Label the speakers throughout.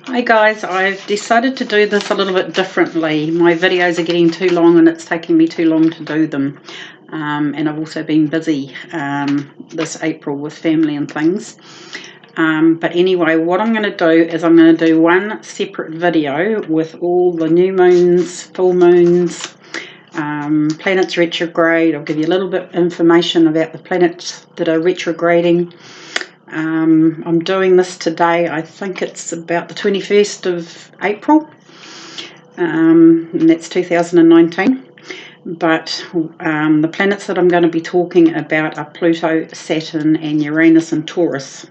Speaker 1: Hi guys, I've decided to do this a little bit differently. My videos are getting too long and it's taking me too long to do them. And I've also been busy this April with family and things. But anyway, what I'm going to do is I'm going to do one separate video with all the new moons, full moons, planets retrograde. I'll give you a little bit of information about the planets that are retrograding. I'm doing this today, I think it's about the 21st of April, and that's 2019. But the planets that I'm going to be talking about are Pluto, Saturn and Uranus and Taurus,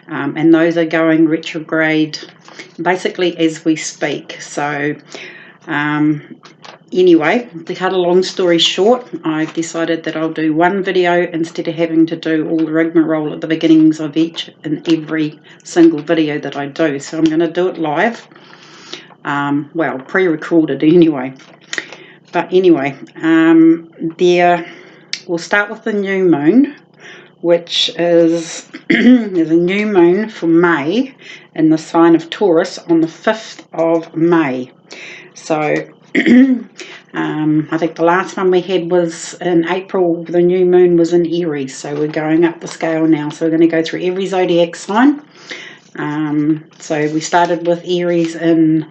Speaker 1: and those are going retrograde basically as we speak. So anyway, to cut a long story short, I've decided that I'll do one video instead of having to do all the rigmarole at the beginnings of each and every single video that I do. So I'm going to do it live, well, pre-recorded anyway. But anyway, we'll start with the new moon, which is there's a new moon for May in the sign of Taurus on the 5th of May. So I think the last one we had was in April. The new moon was in Aries, so we're going up the scale now. So we're going to go through every zodiac sign. So we started with Aries in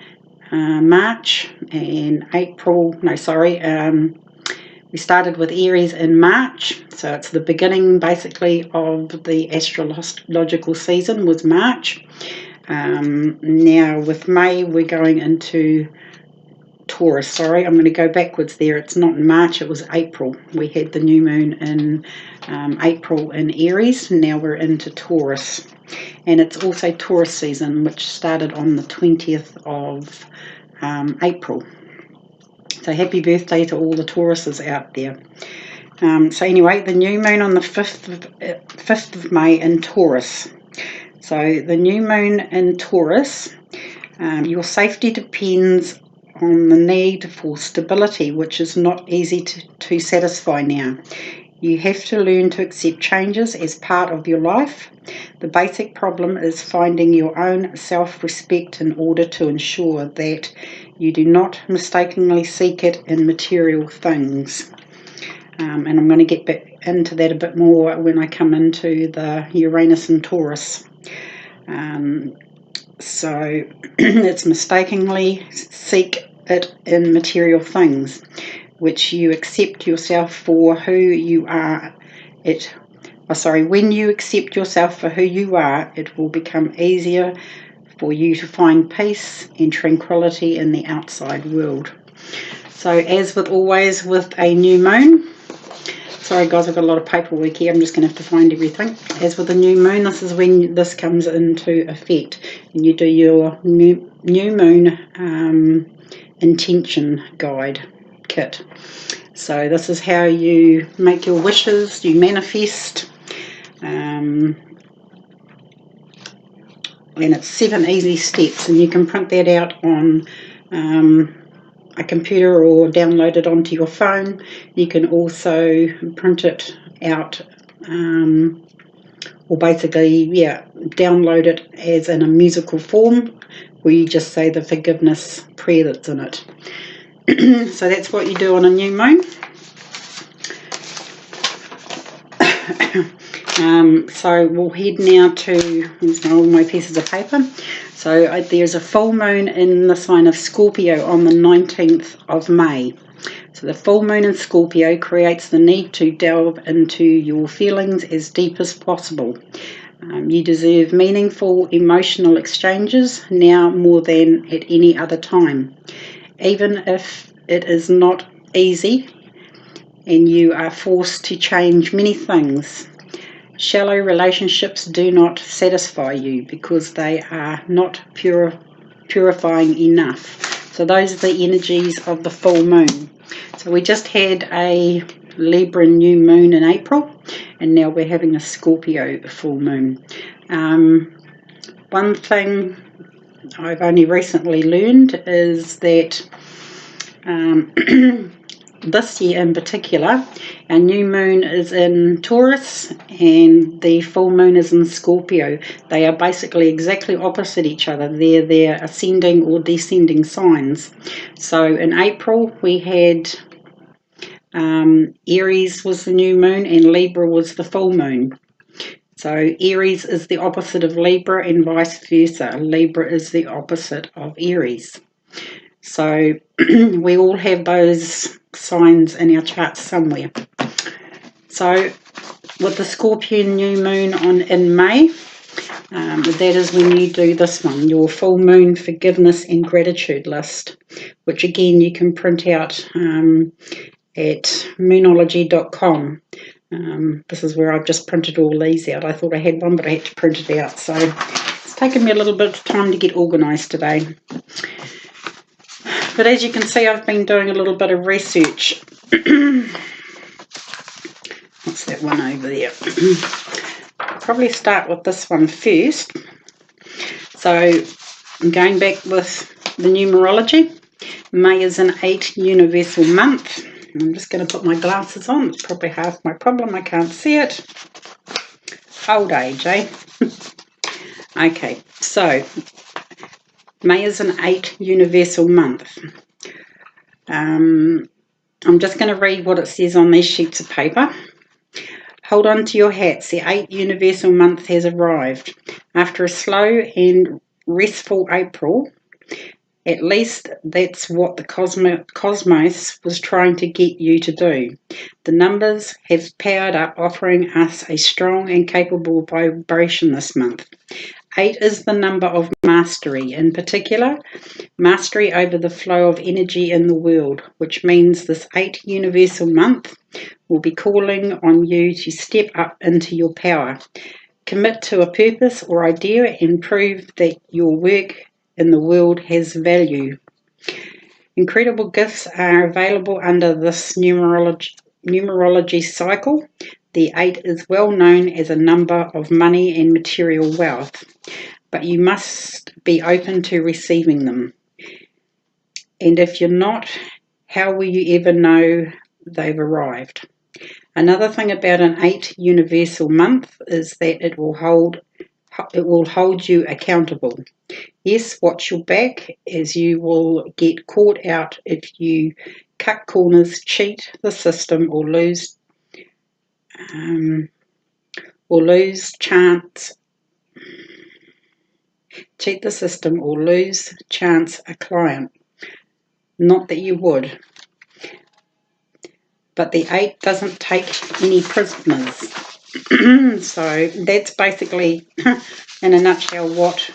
Speaker 1: March and April. No, sorry. We started with Aries in March, so it's the beginning basically of the astrological season was March. Now with May we're going into Taurus. Sorry, I'm going to go backwards there. It's not in March, it was April. We had the new moon in April in Aries. Now we're into Taurus. And it's also Taurus season, which started on the 20th of April. So happy birthday to all the Tauruses out there. So anyway, the new moon on the 5th of May in Taurus. So the new moon in Taurus, your safety depends on the need for stability, which is not easy to satisfy now. You have to learn to accept changes as part of your life. The basic problem is finding your own self-respect in order to ensure that you do not mistakenly seek it in material things. And I'm going to get back into that a bit more when I come into the Uranus and Taurus. So it's mistakenly seek it in material things, which you accept yourself for who you are. When you accept yourself for who you are, it will become easier for you to find peace and tranquility in the outside world. So as with always with a new moon, sorry guys, I've got a lot of paperwork here, I'm just going to have to find everything. As with the new moon, this is when this comes into effect, and you do your new moon intention guide kit. So this is how you make your wishes, you manifest, and it's 7 easy steps, and you can print that out on a computer or download it onto your phone. You can also print it out or basically download it as in a musical form where you just say the forgiveness prayer that's in it. So that's what you do on a new moon. So we'll head now to, here's all my pieces of paper. So there's a full moon in the sign of Scorpio on the 19th of May. So the full moon in Scorpio creates the need to delve into your feelings as deep as possible. You deserve meaningful emotional exchanges now more than at any other time. Even if it is not easy and you are forced to change many things. Shallow relationships do not satisfy you because they are not purifying enough. So those are the energies of the full moon. So we just had a Libra new moon in April, and now we're having a Scorpio full moon. One thing I've only recently learned is that this year in particular, our new moon is in Taurus and the full moon is in Scorpio. They are basically exactly opposite each other. They're their ascending or descending signs. So in April we had Aries was the new moon and Libra was the full moon. So Aries is the opposite of Libra and vice versa. Libra is the opposite of Aries. So we all have those signs in our charts somewhere. So with the Scorpion new moon in May, that is when you do this one, your full moon forgiveness and gratitude list, which again you can print out at moonology.com. This is where I've just printed all these out. I thought I had one, but I had to print it out. So it's taken me a little bit of time to get organised today. But as you can see, I've been doing a little bit of research. What's that one over there? I'll probably start with this one first. So I'm going back with the numerology. May is an 8 universal month. I'm just going to put my glasses on. It's probably half my problem. I can't see it. Old age, eh? Okay, so May is an 8 universal month. I'm just going to read what it says on these sheets of paper. Hold on to your hats. The 8 universal month has arrived. After a slow and restful April, at least that's what the cosmos was trying to get you to do. The numbers have powered up, offering us a strong and capable vibration this month. 8 is the number of mastery, in particular, mastery over the flow of energy in the world, which means this 8 universal month will be calling on you to step up into your power. Commit to a purpose or idea and prove that your work in the world has value. Incredible gifts are available under this numerology cycle. The 8 is well known as a number of money and material wealth, but you must be open to receiving them. And if you're not, how will you ever know they've arrived? Another thing about an 8 universal month is that it will hold you accountable. Yes, watch your back, as you will get caught out if you cut corners, cheat the system, or lose chance. Cheat the system or lose chance a client. Not that you would. But the 8 doesn't take any prisoners. So that's basically, in a nutshell, what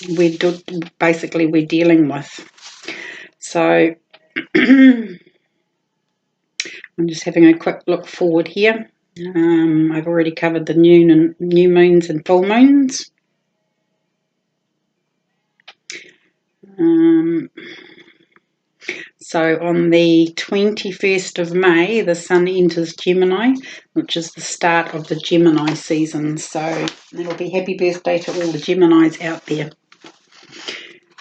Speaker 1: we're dealing with. So I'm just having a quick look forward here. I've already covered the new moons and full moons. So on the 21st of May, the Sun enters Gemini, which is the start of the Gemini season. So it'll be happy birthday to all the Geminis out there.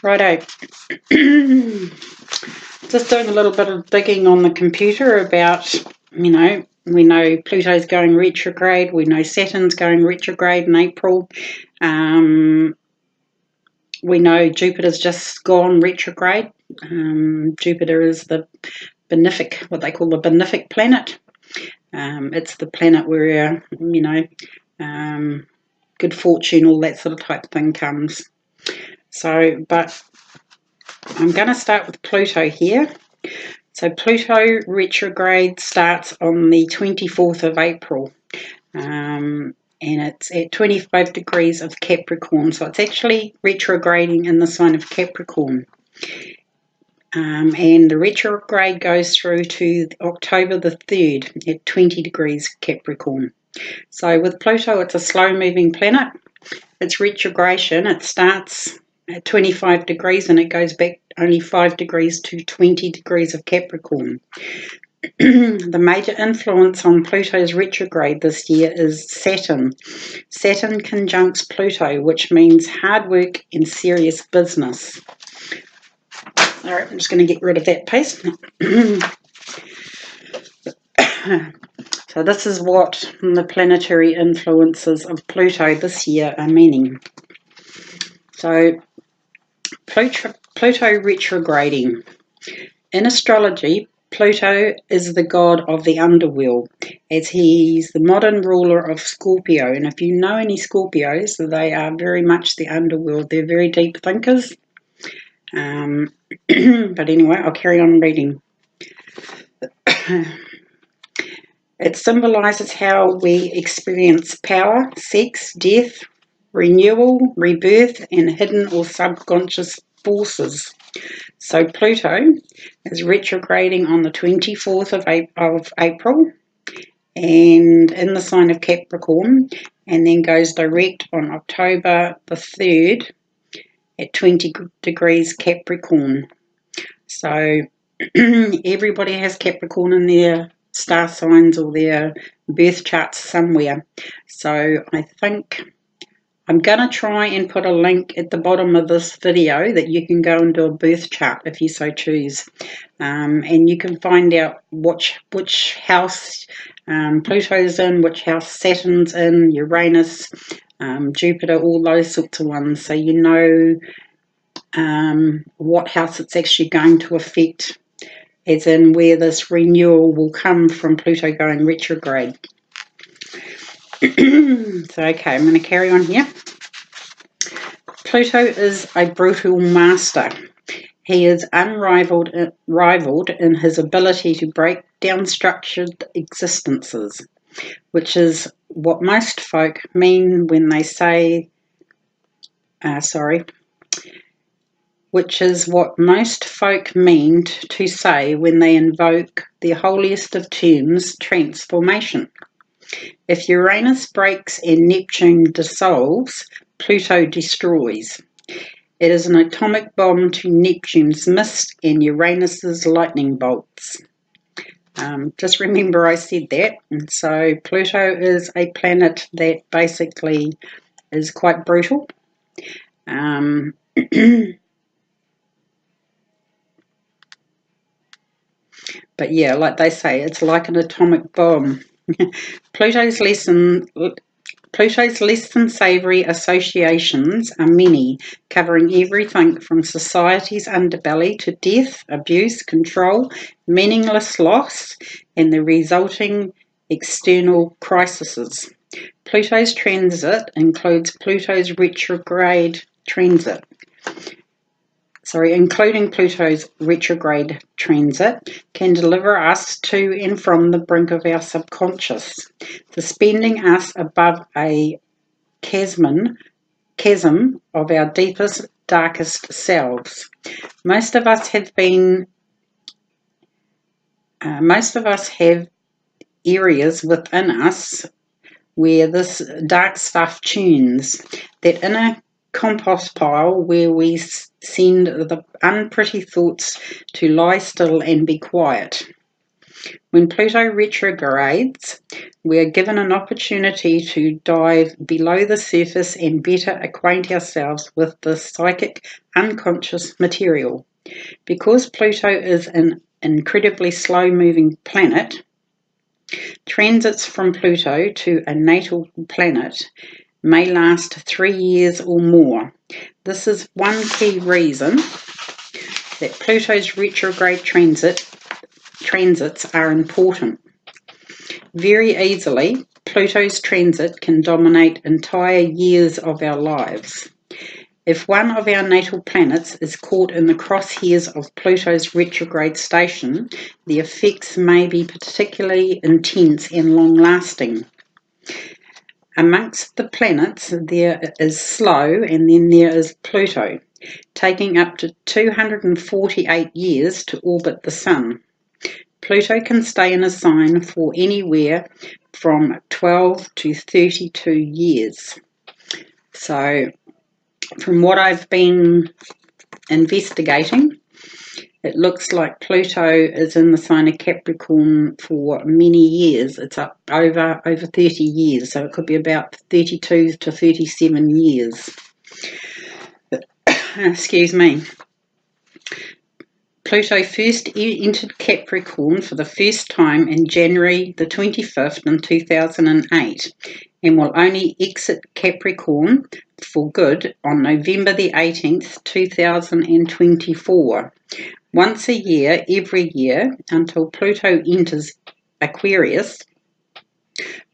Speaker 1: Righto. Just doing a little bit of digging on the computer about, we know Pluto's going retrograde. We know Saturn's going retrograde in April. We know Jupiter's just gone retrograde. Jupiter is the benefic, what they call the benefic planet. It's the planet where, good fortune, all that sort of type thing comes. So, but I'm going to start with Pluto here. So Pluto retrograde starts on the 24th of April. And it's at 25 degrees of Capricorn. So it's actually retrograding in the sign of Capricorn. And the retrograde goes through to October the 3rd at 20 degrees Capricorn. So with Pluto, it's a slow-moving planet. It's retrogression. It starts at 25 degrees and it goes back only 5 degrees to 20 degrees of Capricorn. The major influence on Pluto's retrograde this year is Saturn. Saturn conjuncts Pluto, which means hard work and serious business. All right, I'm just going to get rid of that piece. So this is what the planetary influences of Pluto this year are meaning. So Pluto retrograding. In astrology, Pluto is the god of the underworld, as he's the modern ruler of Scorpio. And if you know any Scorpios, they are very much the underworld. They're very deep thinkers. But anyway, I'll carry on reading. It symbolizes how we experience power, sex, death, renewal, rebirth, and hidden or subconscious forces. So Pluto is retrograding on the 24th of April and in the sign of Capricorn, and then goes direct on October the 3rd at 20 degrees Capricorn. So everybody has Capricorn in their star signs or their birth charts somewhere. So I think I'm going to try and put a link at the bottom of this video that you can go and do a birth chart if you so choose. And you can find out which house Pluto's in, which house Saturn's in, Uranus, Jupiter, all those sorts of ones. So you know what house it's actually going to affect, as in where this renewal will come from Pluto going retrograde. So, okay, I'm going to carry on here. Pluto is a brutal master. He is unrivaled in his ability to break down structured existences, which is what most folk mean when they say, which is what most folk mean to say when they invoke the holiest of terms, transformation. If Uranus breaks and Neptune dissolves, Pluto destroys. It is an atomic bomb to Neptune's mist and Uranus's lightning bolts. Just remember I said that. And so Pluto is a planet that basically is quite brutal. But yeah, like they say, it's like an atomic bomb. Pluto's less than savoury associations are many, covering everything from society's underbelly to death, abuse, control, meaningless loss, and the resulting external crises. Pluto's transit includes Pluto's retrograde transit. Including Pluto's retrograde transit, can deliver us to and from the brink of our subconscious, suspending us above a chasm of our deepest, darkest selves. Most of us have areas within us where this dark stuff tunes, that inner compost pile where we send the unpretty thoughts to lie still and be quiet. When Pluto retrogrades, we are given an opportunity to dive below the surface and better acquaint ourselves with the psychic unconscious material. Because Pluto is an incredibly slow-moving planet, transits from Pluto to a natal planet may last 3 years or more. This is one key reason that Pluto's retrograde transits are important. Very easily, Pluto's transit can dominate entire years of our lives. If one of our natal planets is caught in the crosshairs of Pluto's retrograde station, the effects may be particularly intense and long-lasting. Amongst the planets, there is Slow, and then there is Pluto, taking up to 248 years to orbit the Sun. Pluto can stay in a sign for anywhere from 12 to 32 years. So, from what I've been investigating, it looks like Pluto is in the sign of Capricorn for many years. It's up over 30 years, so it could be about 32 to 37 years. Excuse me. Pluto first entered Capricorn for the first time in January the 25th in 2008 and will only exit Capricorn for good on November the 18th, 2024. Once a year, every year, until Pluto enters Aquarius,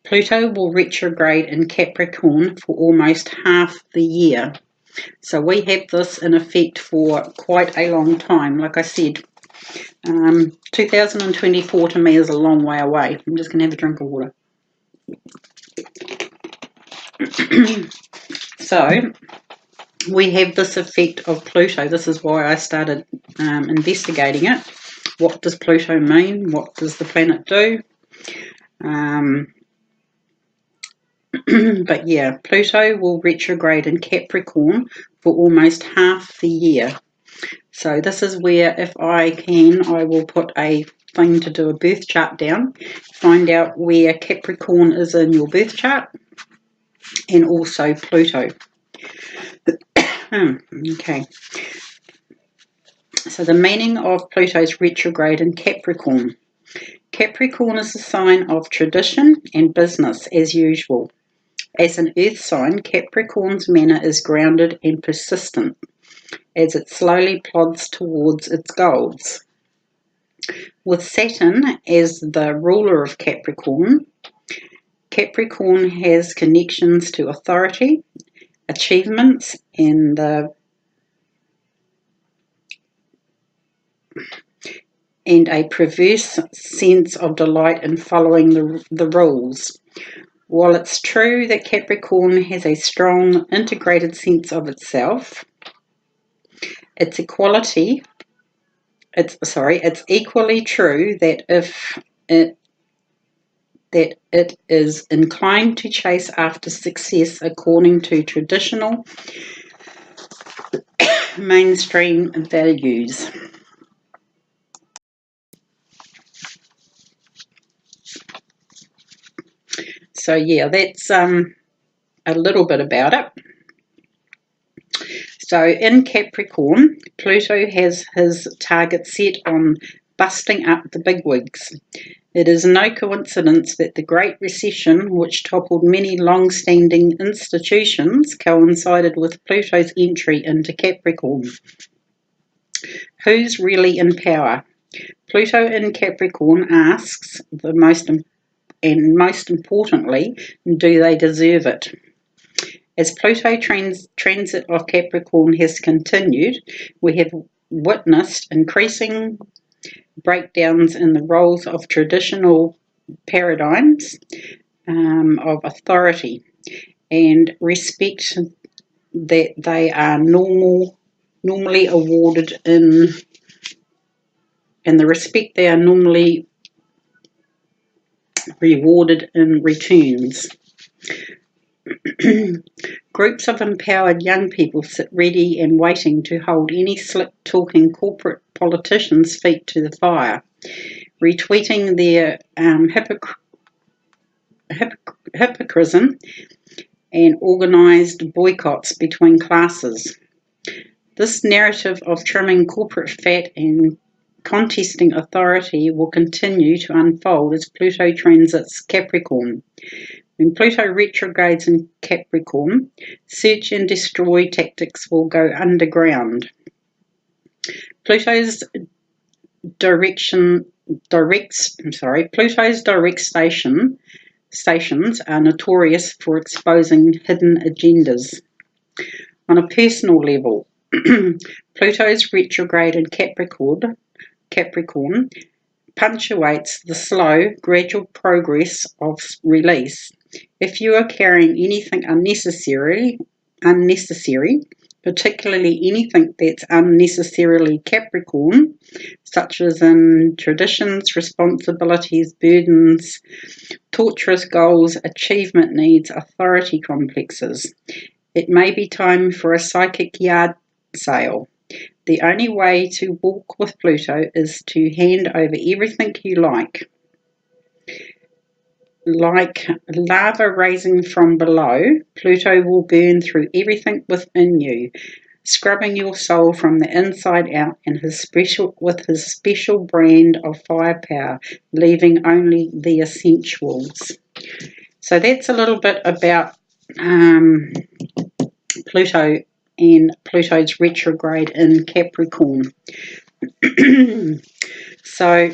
Speaker 1: Pluto will retrograde in Capricorn for almost half the year. So we have this in effect for quite a long time. Like I said, 2024 to me is a long way away. I'm just going to have a drink of water. So we have this effect of Pluto. This is why I started investigating it. What does Pluto mean? What does the planet do? But yeah, Pluto will retrograde in Capricorn for almost half the year. So this is where, if I can, I will put a thing to do a birth chart down, find out where Capricorn is in your birth chart, and also Pluto. Okay. So the meaning of Pluto's retrograde in Capricorn. Capricorn is a sign of tradition and business as usual. As an earth sign, Capricorn's manner is grounded and persistent as it slowly plods towards its goals. With Saturn as the ruler of Capricorn, Capricorn has connections to authority, achievements, and a perverse sense of delight in following the rules. While it's true that Capricorn has a strong integrated sense of itself, it's equally true that it is inclined to chase after success according to traditional mainstream values. So yeah, that's a little bit about it. So in Capricorn, Pluto has his target set on busting up the bigwigs. It is no coincidence that the Great Recession, which toppled many long-standing institutions, coincided with Pluto's entry into Capricorn. Who's really in power? Pluto in Capricorn asks most importantly, do they deserve it? As Pluto transit of Capricorn has continued, we have witnessed increasing breakdowns in the roles of traditional paradigms of authority and respect that they are normally awarded in, and the respect they are normally rewarded in returns. Groups of empowered young people sit ready and waiting to hold any slick-talking corporate politicians' feet to the fire, retweeting their hypocrisy and organised boycotts between classes. This narrative of trimming corporate fat and contesting authority will continue to unfold as Pluto transits Capricorn. When Pluto retrogrades in Capricorn, search and destroy tactics will go underground. Pluto's direct stations are notorious for exposing hidden agendas. On a personal level, Pluto's retrograde in Capricorn punctuates the slow, gradual progress of release. If you are carrying anything unnecessary, particularly anything that's unnecessarily Capricorn, such as in traditions, responsibilities, burdens, torturous goals, achievement needs, authority complexes, it may be time for a psychic yard sale. The only way to walk with Pluto is to hand over everything you like. Like lava rising from below, Pluto will burn through everything within you. scrubbing your soul from the inside out with his special brand of firepower, leaving only the essentials. So that's a little bit about Pluto and Pluto's retrograde in Capricorn. So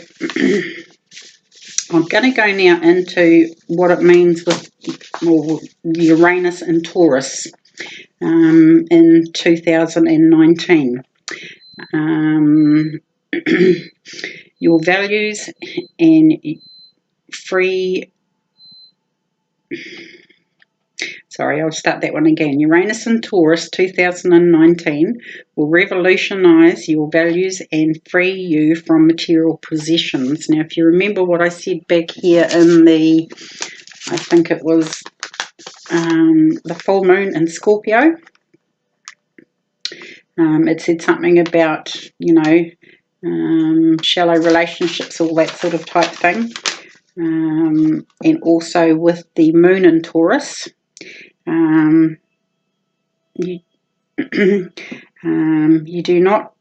Speaker 1: I'm going to go now into what it means with Uranus and Taurus in 2019. Your values and I'll start that one again. Uranus and Taurus 2019 will revolutionize your values and free you from material possessions. Now, if you remember what I said back here in I think it was the full moon in Scorpio, it said something about, shallow relationships, all that sort of type thing. And also with the moon in Taurus, you do not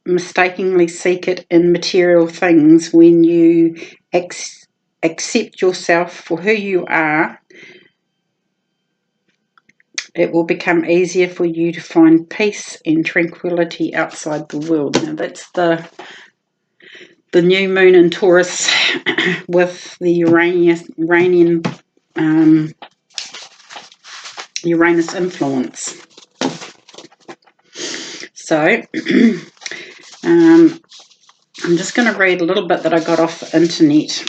Speaker 1: mistakenly seek it in material things. When you accept yourself for who you are, it will become easier for you to find peace and tranquility outside the world. Now that's the new moon in Taurus with the Uranus influence. So I'm just going to read a little bit that I got off the internet.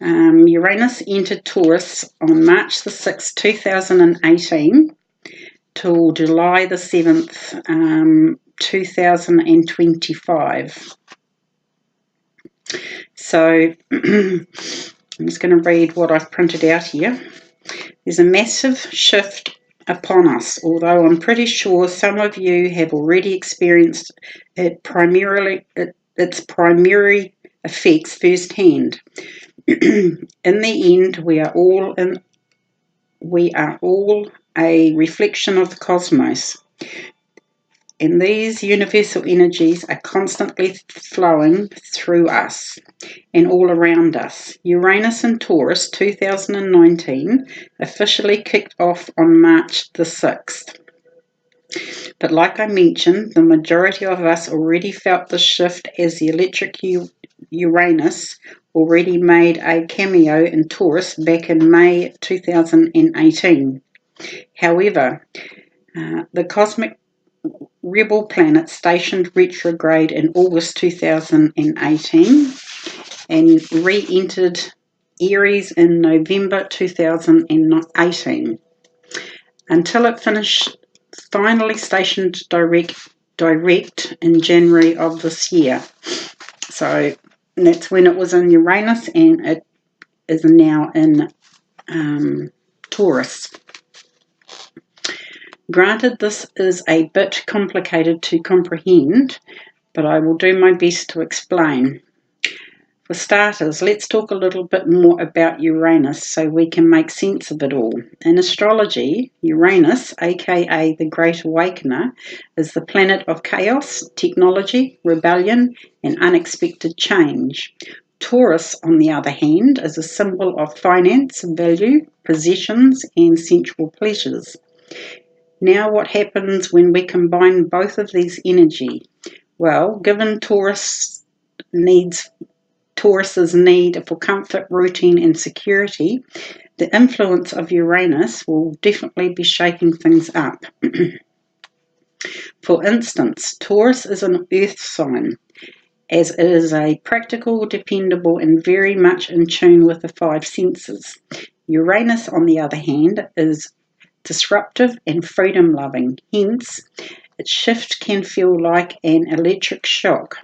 Speaker 1: Uranus entered Taurus on March the 6th, 2018 till July the 7th, 2025. So I'm just going to read what I've printed out here. There's a massive shift upon us, although I'm pretty sure some of you have already experienced its primary effects firsthand. In the end, we are all a reflection of the cosmos, and these universal energies are constantly flowing through us and all around us. Uranus and Taurus 2019 officially kicked off on March the 6th. But like I mentioned, the majority of us already felt the shift, as the electric Uranus already made a cameo in Taurus back in May 2018. However, the cosmic rebel planet stationed retrograde in August 2018 and re-entered Aries in November 2018 until it finally stationed direct in January of this year. So that's when it was in Uranus, and it is now in Taurus. Granted, this is a bit complicated to comprehend, but I will do my best to explain. For starters, let's talk a little bit more about Uranus so we can make sense of it all. In astrology, Uranus, aka the Great Awakener, is the planet of chaos, technology, rebellion, and unexpected change. Taurus, on the other hand, is a symbol of finance, value, possessions, and sensual pleasures. Now, what happens when we combine both of these energy? Well, given Taurus's need for comfort, routine, and security, the influence of Uranus will definitely be shaking things up. For instance, Taurus is an earth sign, as it is a practical, dependable, and very much in tune with the five senses. Uranus, on the other hand, is disruptive and freedom-loving. Hence, its shift can feel like an electric shock.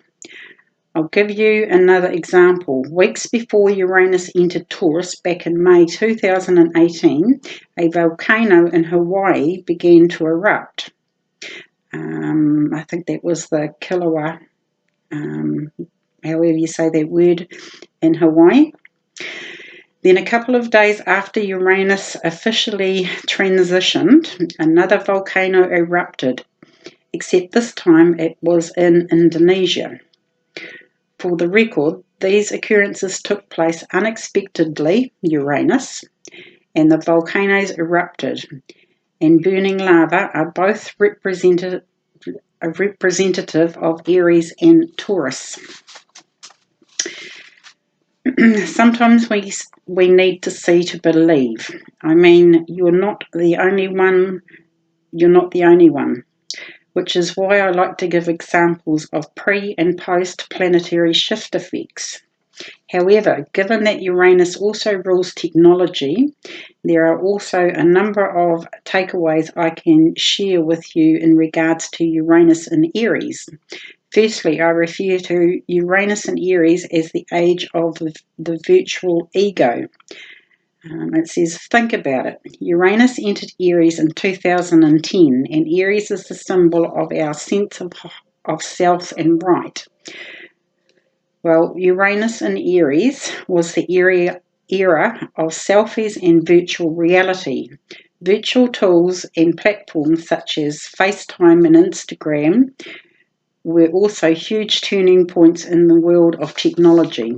Speaker 1: I'll give you another example. Weeks before Uranus entered Taurus back in May 2018, a volcano in Hawaii began to erupt. I think that was the Kilauea, however you say that word, in Hawaii. Then a couple of days after Uranus officially transitioned, another volcano erupted, except this time it was in Indonesia. For the record, these occurrences took place unexpectedly, Uranus, and the volcanoes erupted, and burning lava are both representative of Aries and Taurus. Sometimes we need to see to believe. I mean, you're not the only one, which is why I like to give examples of pre- and post-planetary shift effects. However, given that Uranus also rules technology, there are also a number of takeaways I can share with you in regards to Uranus and Aries. Firstly, I refer to Uranus and Aries as the age of the virtual ego. It says, think about it. Uranus entered Aries in 2010, and Aries is the symbol of our sense of self and right. Well, Uranus in Aries was the era of selfies and virtual reality. Virtual tools and platforms such as FaceTime and Instagram were also huge turning points in the world of technology.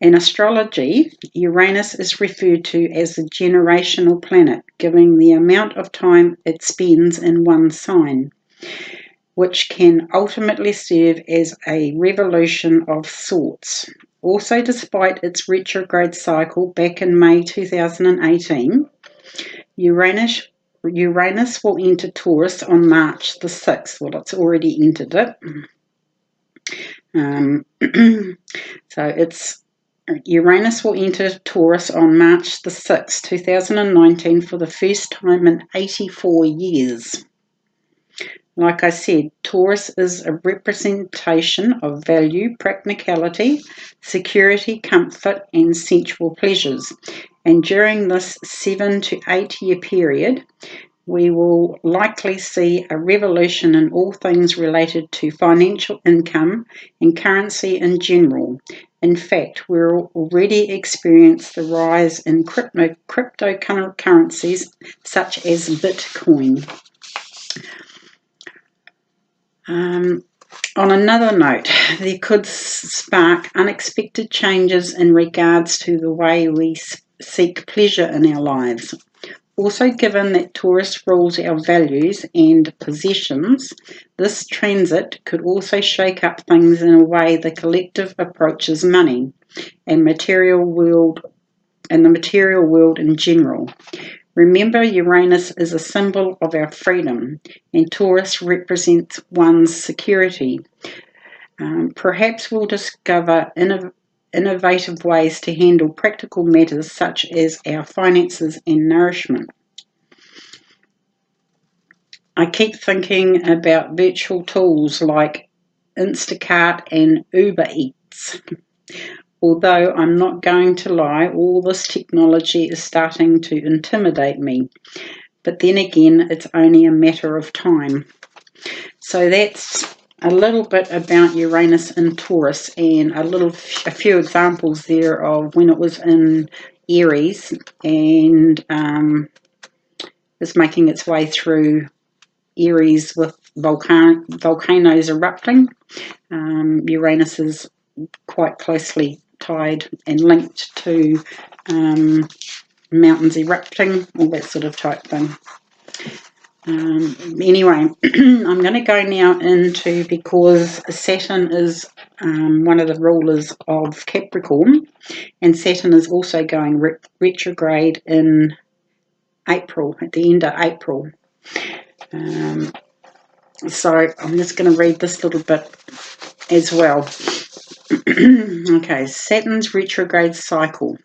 Speaker 1: In astrology, Uranus is referred to as the generational planet, giving the amount of time it spends in one sign, which can ultimately serve as a revolution of sorts. Also, despite its retrograde cycle back in May 2018, Uranus will enter Taurus on March the 6th. Well, it's already entered it. Uranus will enter Taurus on March the 6th, 2019 for the first time in 84 years. Like I said, Taurus is a representation of value, practicality, security, comfort, and sensual pleasures. And during this 7 to 8 year period, we will likely see a revolution in all things related to financial income and currency in general. In fact, we're already experiencing the rise in cryptocurrencies such as Bitcoin. On another note, there could spark unexpected changes in regards to the way we seek pleasure in our lives. Also, given that Taurus rules our values and possessions, this transit could also shake up things in a way the collective approaches money and the material world in general. Remember, Uranus is a symbol of our freedom, and Taurus represents one's security. Perhaps we'll discover innovative ways to handle practical matters such as our finances and nourishment. I keep thinking about virtual tools like Instacart and Uber Eats. Although I'm not going to lie, all this technology is starting to intimidate me. But then again, it's only a matter of time. So that's a little bit about Uranus and Taurus, and a few examples there of when it was in Aries and is making its way through Aries with volcanoes erupting. Uranus is quite closely tied and linked to mountains erupting, all that sort of type thing. Anyway, I'm going to go now into, because Saturn is one of the rulers of Capricorn, and Saturn is also going retrograde in April, at the end of April. So I'm just going to read this little bit as well. Okay, Saturn's retrograde cycle.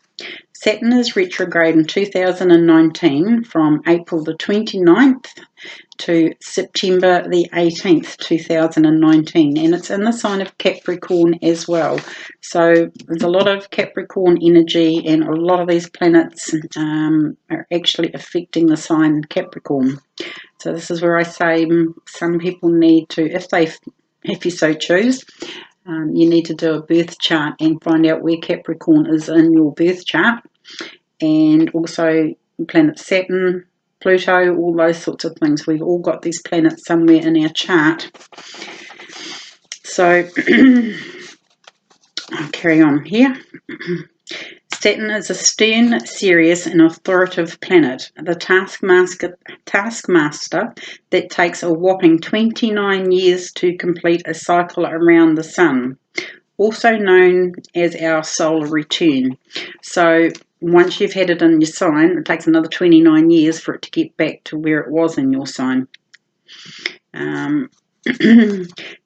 Speaker 1: Saturn is retrograde in 2019 from April the 29th to September the 18th, 2019, and it's in the sign of Capricorn as well. So there's a lot of Capricorn energy, and a lot of these planets are actually affecting the sign Capricorn. So this is where I say some people need to, if you so choose, You need to do a birth chart and find out where Capricorn is in your birth chart, and also planet Saturn, Pluto, all those sorts of things. We've all got these planets somewhere in our chart. So I'll carry on here. Saturn is a stern, serious and authoritative planet, the taskmaster that takes a whopping 29 years to complete a cycle around the Sun, also known as our solar return. So once you've had it in your sign, it takes another 29 years for it to get back to where it was in your sign.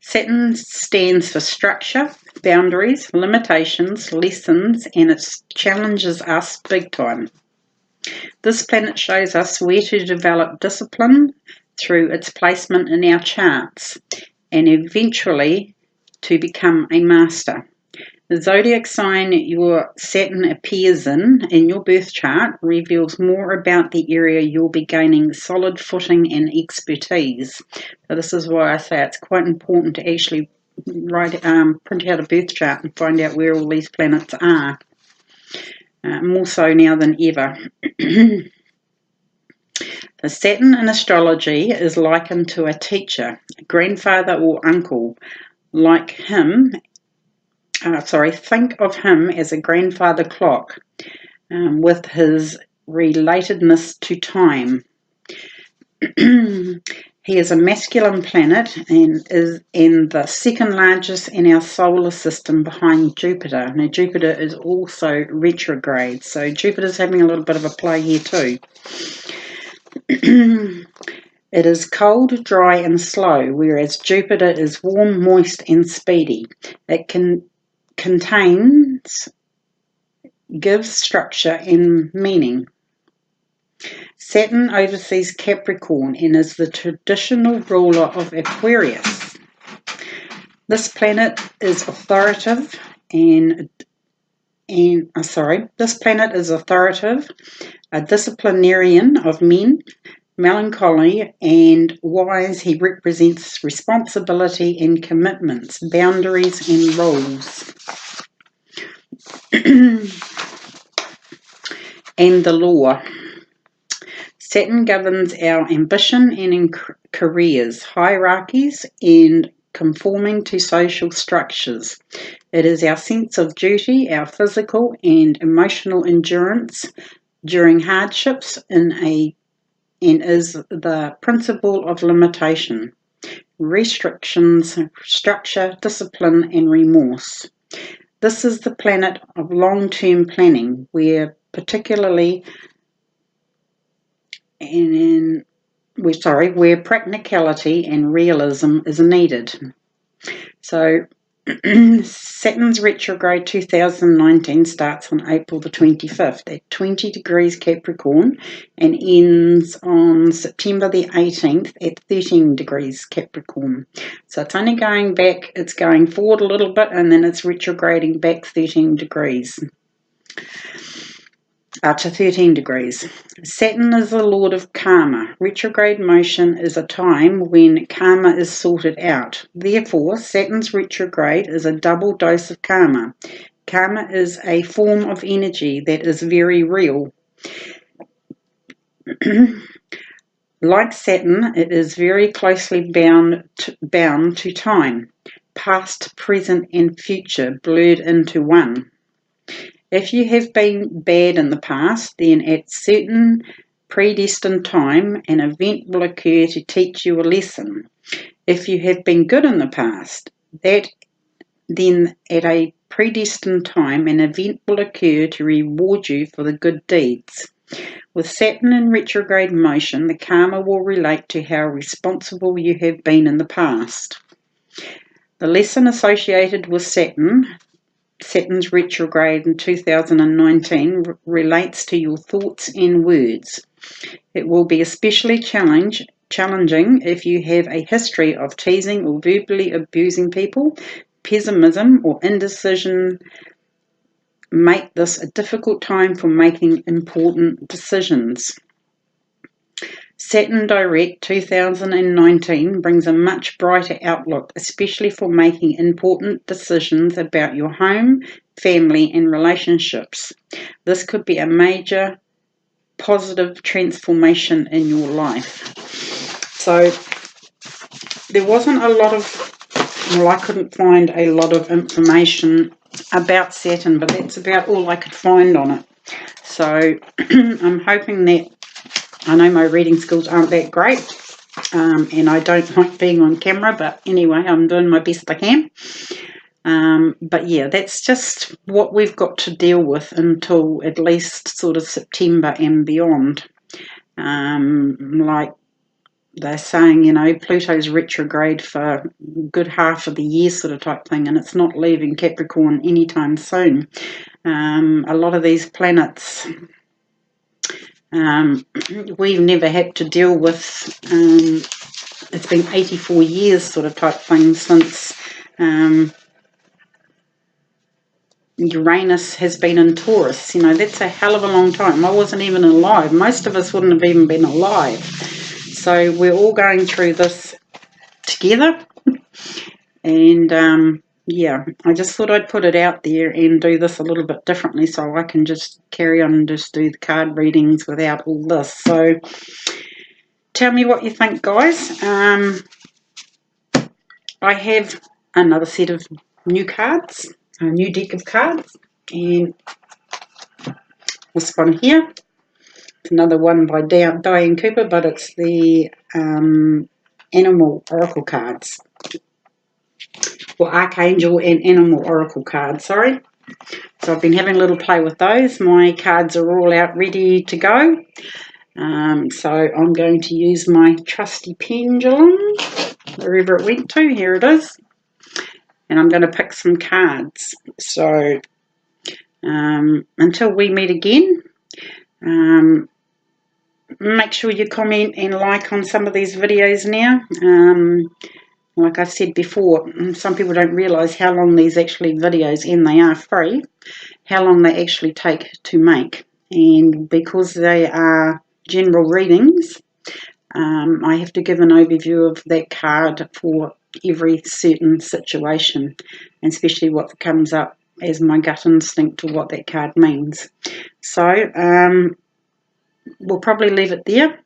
Speaker 1: Saturn stands for structure, boundaries, limitations, lessons, and it challenges us big time. This planet shows us where to develop discipline through its placement in our charts, and eventually to become a master. The zodiac sign your Saturn appears in your birth chart reveals more about the area you'll be gaining solid footing and expertise. So this is why I say it's quite important to actually print out a birth chart and find out where all these planets are. More so now than ever. The Saturn in astrology is likened to a teacher, a grandfather or uncle. Think of him as a grandfather clock with his relatedness to time. He is a masculine planet and is the second largest in our solar system behind Jupiter. Now Jupiter is also retrograde, so Jupiter's having a little bit of a play here too. It is cold, dry and slow, whereas Jupiter is warm, moist and speedy. It gives structure and meaning. Saturn oversees Capricorn and is the traditional ruler of Aquarius. This planet is authoritative a disciplinarian of men, melancholy and wise. He represents responsibility and commitments, boundaries and rules. And the law. Saturn governs our ambition and in careers, hierarchies and conforming to social structures. It is our sense of duty, our physical and emotional endurance during hardships and is the principle of limitation, restrictions, structure, discipline and remorse. This is the planet of long-term planning, where practicality and realism is needed. So Saturn's retrograde 2019 starts on April the 25th at 20 degrees Capricorn and ends on September the 18th at 13 degrees Capricorn. So it's only going back, it's going forward a little bit and then it's retrograding back 13 degrees. To 13 degrees. Saturn is the lord of karma. Retrograde motion is a time when karma is sorted out. Therefore, Saturn's retrograde is a double dose of karma. Karma is a form of energy that is very real. Like Saturn, it is very closely bound to time. Past, present, and future blurred into one. If you have been bad in the past, then at certain predestined time, an event will occur to teach you a lesson. If you have been good in the past, then at a predestined time, an event will occur to reward you for the good deeds. With Saturn in retrograde motion, the karma will relate to how responsible you have been in the past. The lesson associated with Saturn's retrograde in 2019 relates to your thoughts and words. It will be especially challenging if you have a history of teasing or verbally abusing people. Pessimism or indecision make this a difficult time for making important decisions. Saturn direct 2019 brings a much brighter outlook, especially for making important decisions about your home, family, and relationships. This could be a major positive transformation in your life. So there wasn't a lot of, well, I couldn't find a lot of information about Saturn, but that's about all I could find on it. So I'm hoping that, I know my reading skills aren't that great, and I don't like being on camera, but anyway, I'm doing my best I can. But yeah, that's just what we've got to deal with until at least sort of September and beyond. Like they're saying, you know, Pluto's retrograde for a good half of the year sort of type thing, and it's not leaving Capricorn anytime soon. A lot of these planets we've never had to deal with. It's been 84 years sort of type thing since Uranus has been in Taurus. You know, that's a hell of a long time. I wasn't even alive. Most of us wouldn't have even been alive. So we're all going through this together. And yeah, I just thought I'd put it out there and do this a little bit differently so I can just carry on and just do the card readings without all this. So tell me what you think, guys. I have another set of new cards, a new deck of cards, and this one here. It's another one by Diane Cooper, but it's the Animal Oracle cards. Well, Archangel and Animal Oracle cards, sorry. So I've been having a little play with those. My cards are all out ready to go. So I'm going to use my trusty pendulum, wherever it went to. Here it is. And I'm going to pick some cards. So until we meet again, make sure you comment and like on some of these videos now. Like I said before, some people don't realise how long these actually videos, and they are free, how long they actually take to make. And because they are general readings, I have to give an overview of that card for every certain situation, and especially what comes up as my gut instinct to what that card means. So we'll probably leave it there.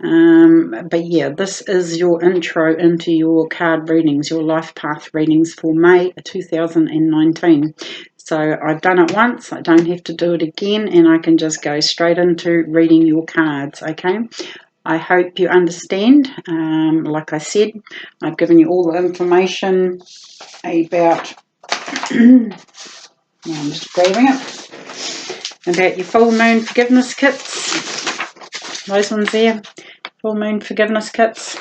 Speaker 1: But yeah, this is your intro into your card readings, your life path readings for May 2019. So I've done it once, I don't have to do it again, and I can just go straight into reading your cards, okay? I hope you understand. Like I said, I've given you all the information about, I'm just grabbing it, about your full moon forgiveness kits, those ones there. Full moon forgiveness kits,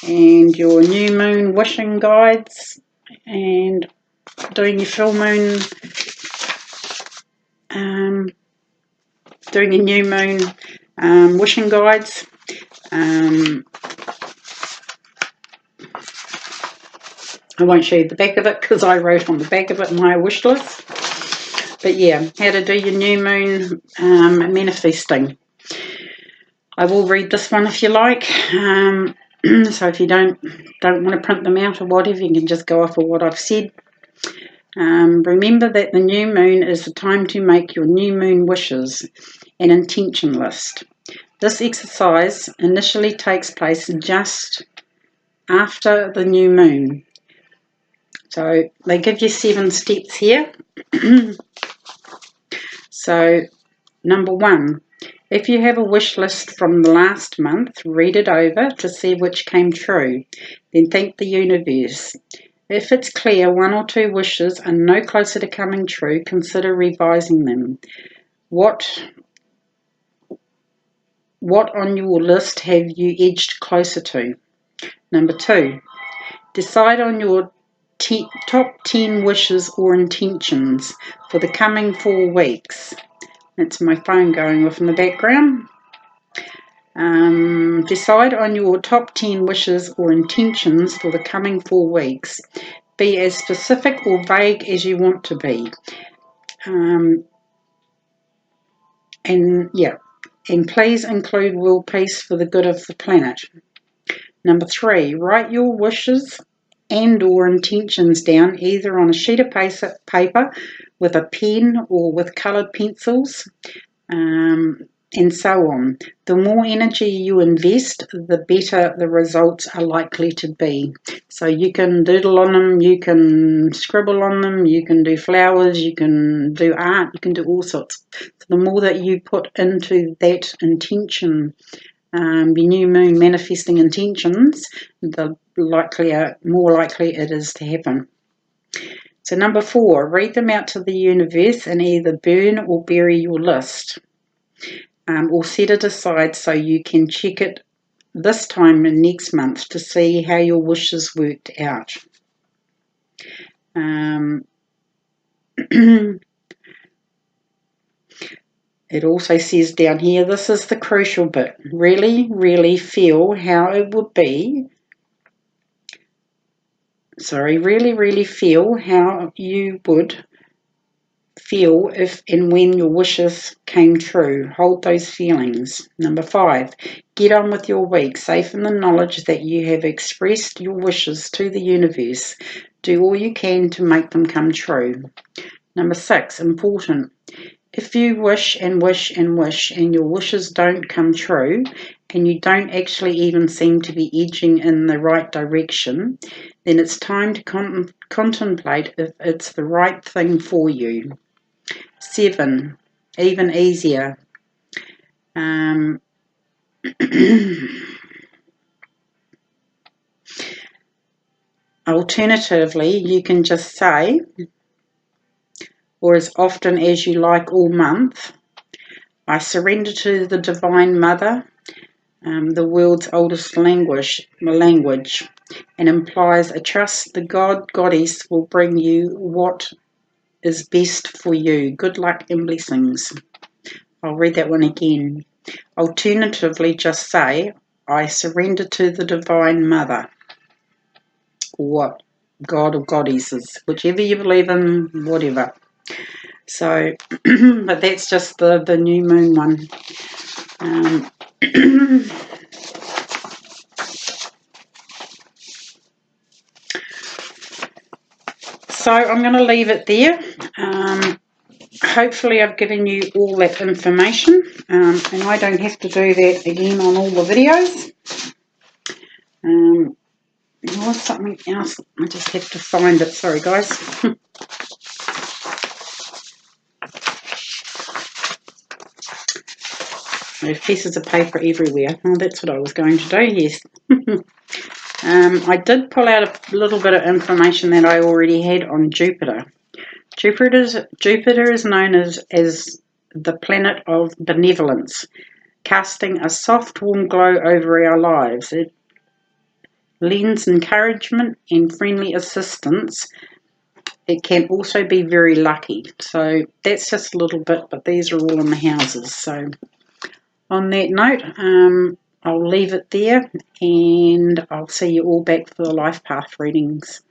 Speaker 1: and your new moon wishing guides, and doing your full moon, doing your new moon wishing guides. I won't show you the back of it because I wrote on the back of it my wish list. But yeah, how to do your new moon manifesting. I will read this one if you like. So if you don't want to print them out or whatever, you can just go off of what I've said. Remember that the new moon is the time to make your new moon wishes and intention list. This exercise initially takes place just after the new moon. So they give you 7 steps here. So number 1. If you have a wish list from the last month, read it over to see which came true. Then thank the universe. If it's clear 1 or 2 wishes are no closer to coming true, consider revising them. What on your list have you edged closer to? Number 2. Decide on your top 10 wishes or intentions for the coming 4 weeks. That's my phone going off in the background. Decide on your top 10 wishes or intentions for the coming 4 weeks. Be as specific or vague as you want to be. And yeah, And please include world peace for the good of the planet. Number 3, write your wishes and or intentions down either on a sheet of paper with a pen or with coloured pencils, and so on. The more energy you invest, the better the results are likely to be. So you can doodle on them, you can scribble on them, you can do flowers, you can do art, you can do all sorts. So the more that you put into that intention, your new moon manifesting intentions, the more likely it is to happen. So number 4, read them out to the universe and either burn or bury your list, or set it aside so you can check it this time next month to see how your wishes worked out. It also says down here, this is the crucial bit, really feel how it would be, really feel how you would feel if and when your wishes came true. Hold those feelings. Number 5, get on with your week, safe in the knowledge that you have expressed your wishes to the universe. Do all you can to make them come true. Number 6, important. If you wish and wish and wish and your wishes don't come true and you don't actually even seem to be edging in the right direction, then it's time to contemplate if it's the right thing for you. 7, even easier. Alternatively, you can just say, or as often as you like all month, I surrender to the Divine Mother, the world's oldest language, and implies a trust the goddess will bring you what is best for you. Good luck and blessings. I'll read that one again. Alternatively, just say, I surrender to the Divine Mother, or God or goddesses, whichever you believe in, whatever. So, but that's just the new moon one. So I'm going to leave it there. Hopefully I've given you all that information, and I don't have to do that again on all the videos. There was something else, I just have to find it, sorry guys. There's pieces of paper everywhere. Oh, that's what I was going to do, yes. I did pull out a little bit of information that I already had on Jupiter. Jupiter is known as the planet of benevolence, casting a soft, warm glow over our lives. It lends encouragement and friendly assistance. It can also be very lucky. So that's just a little bit, but these are all in the houses. So on that note, I'll leave it there, and I'll see you all back for the life path readings.